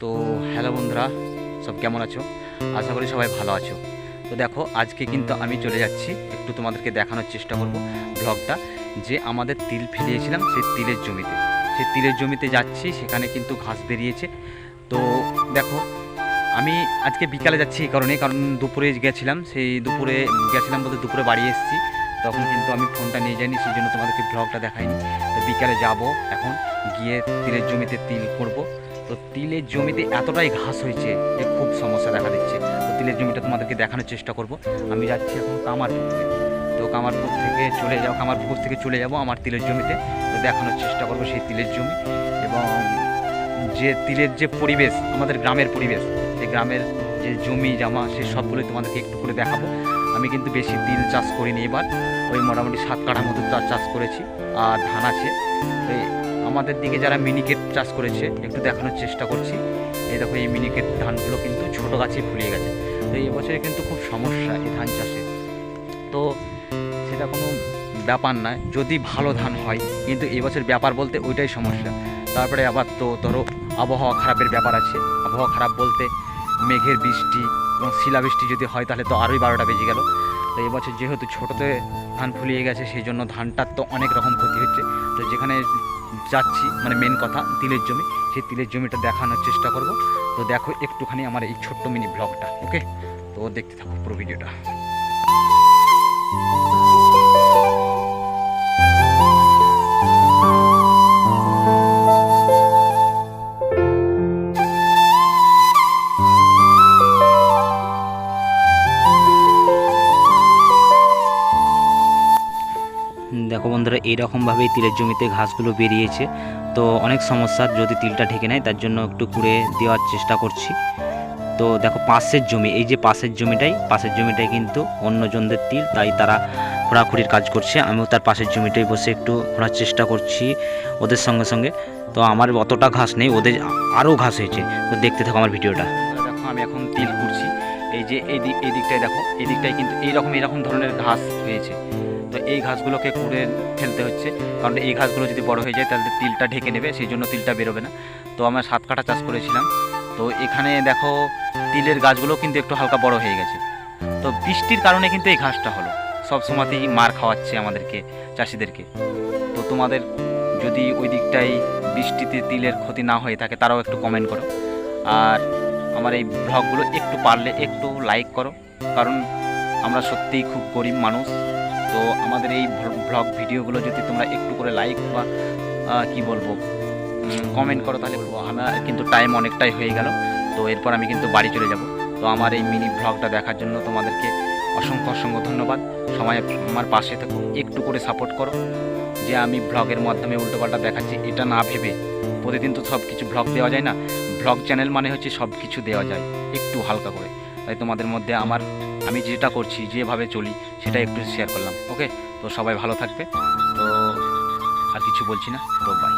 তো হ্যালো বন্ধুরা, সব কেমন আছো? আশা করি সবাই ভালো আছো। তো দেখো, আজকে কিন্তু আমি চলে যাচ্ছি, একটু তোমাদেরকে দেখানোর চেষ্টা করব ব্লগটা, যে আমাদের তিল ফেলিয়েছিলাম সেই তিলের জমিতে যাচ্ছি। সেখানে কিন্তু ঘাস বেরিয়েছে। তো দেখো, আমি আজকে বিকালে যাচ্ছি এই কারণ দুপুরে গেছিলাম, বলতে দুপুরে বাড়ি এসেছি। তখন কিন্তু আমি ফোনটা নিয়ে যাইনি, সেই জন্য তোমাদেরকে ব্লগটা দেখাইনি। তো বিকালে যাব, এখন গিয়ে তিলের জমিতে তিল করব। তো তিলের জমিতে এতটাই ঘাস হয়েছে যে খুব সমস্যা দেখা দিচ্ছে। তো তিলের জমিটা তোমাদেরকে দেখানোর চেষ্টা করব। আমি যাচ্ছি এখন কামারপুকুরে। তো কামারপুকুর থেকে চলে যাব আমার তিলের জমিতে। তো দেখানোর চেষ্টা করব সেই তিলের জমি, এবং যে তিলের যে পরিবেশ, আমাদের গ্রামের পরিবেশ, সেই গ্রামের যে জমি জামা, সে সবগুলোই তোমাদেরকে একটু করে দেখাবো। আমি কিন্তু বেশি তিল চাষ করিনি এবার, ওই মোটামুটি 7 কাঠা মতো চাষ করেছি, আর ধান আছে। তো আমাদের দিকে যারা মিনিকেট চাষ করেছে একটু দেখানোর চেষ্টা করছি। এই দেখো, এই মিনিকেট ধানগুলো কিন্তু ছোটো গাছে ফুলিয়ে গেছে। তো এই বছরে কিন্তু খুব সমস্যা এই ধান চাষে। তো সেটা কোনো ব্যাপার নয় যদি ভালো ধান হয়, কিন্তু এই বছর ব্যাপার বলতে ওইটাই সমস্যা। তারপরে আবার তো ধরো আবহাওয়া খারাপের ব্যাপার আছে। আবহাওয়া খারাপ বলতে মেঘের বৃষ্টি এবং শিলাবৃষ্টি যদি হয় তাহলে তো আরোই 12টা বেজে গেল। তো এবছর যেহেতু ছোটোতে ধান ফুলিয়ে গেছে, সেই জন্য ধানটার তো অনেক রকম ক্ষতি হচ্ছে। তো যেখানে যাচ্ছি, মানে মেন কথা তিলের জমি, সেই তিলের জমিটা দেখানোর চেষ্টা করব। তো দেখো একটুখানি আমার এই ছোট্ট মিনি ব্লগটা, ওকে? তো দেখতে থাকো পুরো ভিডিওটা। দেখো বন্ধুরা, এইরকমভাবেই তিলের জমিতে ঘাসগুলো বেরিয়েছে। তো অনেক সমস্যা, যদি তিলটা ঢেকে নেয় তার জন্য একটু কুড়ে দেওয়ার চেষ্টা করছি। তো দেখো, পাশের জমি, এই যে পাশের জমিটাই কিন্তু অন্যজনদের তিল, তাই তারা খোঁড়াখুড়ির কাজ করছে। আমিও তার পাশের জমিটাই বসে একটু খোঁড়ার চেষ্টা করছি ওদের সঙ্গে সঙ্গে। তো আমার অতটা ঘাস নেই, ওদের আরও ঘাস হয়েছে। তো দেখতে থাকো আমার ভিডিওটা। দেখো, আমি এখন তিল কুড়ছি। এই যে এই দিকটায় দেখো, এই দিকটায় কিন্তু এইরকম ধরনের ঘাস হয়েছে। তো এই ঘাসগুলোকে কুড়ে ফেলতে হচ্ছে, কারণ এই ঘাসগুলো যদি বড় হয়ে যায় তাহলে তিলটা ঢেকে নেবে, সেই জন্য তিলটা বেরোবে না। তো আমরা 7 কাঠা চাষ করেছিলাম। তো এখানে দেখো, তিলের গাছগুলো কিন্তু একটু হালকা বড় হয়ে গেছে। তো বৃষ্টির কারণে কিন্তু এই ঘাসটা হলো, সব সময়তেই মার খাওয়াচ্ছে আমাদেরকে, চাষিদেরকে। তো তোমাদের যদি ওই দিকটায় বৃষ্টিতে তিলের ক্ষতি না হয়ে থাকে, তারাও একটু কমেন্ট করো। আর আমার এই ব্লগগুলো একটু পারলে একটু লাইক করো, কারণ আমরা সত্যিই খুব গরিব মানুষ। তো আমাদের এই ব্লগ ভিডিওগুলো যদি তোমরা একটু করে লাইক বা কি বলবো, কমেন্ট করো, তাহলে বলবো। আমার কিন্তু টাইম অনেকটাই হয়ে গেল, তো এরপর আমি কিন্তু বাড়ি চলে যাব। তো আমার এই মিনি ব্লগটা দেখার জন্য তোমাদেরকে অসংখ্য ধন্যবাদ। সবাই আমার পাশে থাকো, একটু করে সাপোর্ট করো। যে আমি ব্লগের মাধ্যমে উল্টোপাল্টা দেখাচ্ছি এটা না ভেবে, প্রতিদিন তো সব কিছু ব্লগ দেওয়া যায় না। ব্লগ চ্যানেল মানে হচ্ছে সব কিছু দেওয়া যায় একটু হালকা করে। তাই তোমাদের মধ্যে আমি যেটা করছি, যেভাবে চলি, সেটা একটু শেয়ার করলাম, ওকে? তো সবাই ভালো থাকবে। তো আর কিছু বলছি না, তো বাই।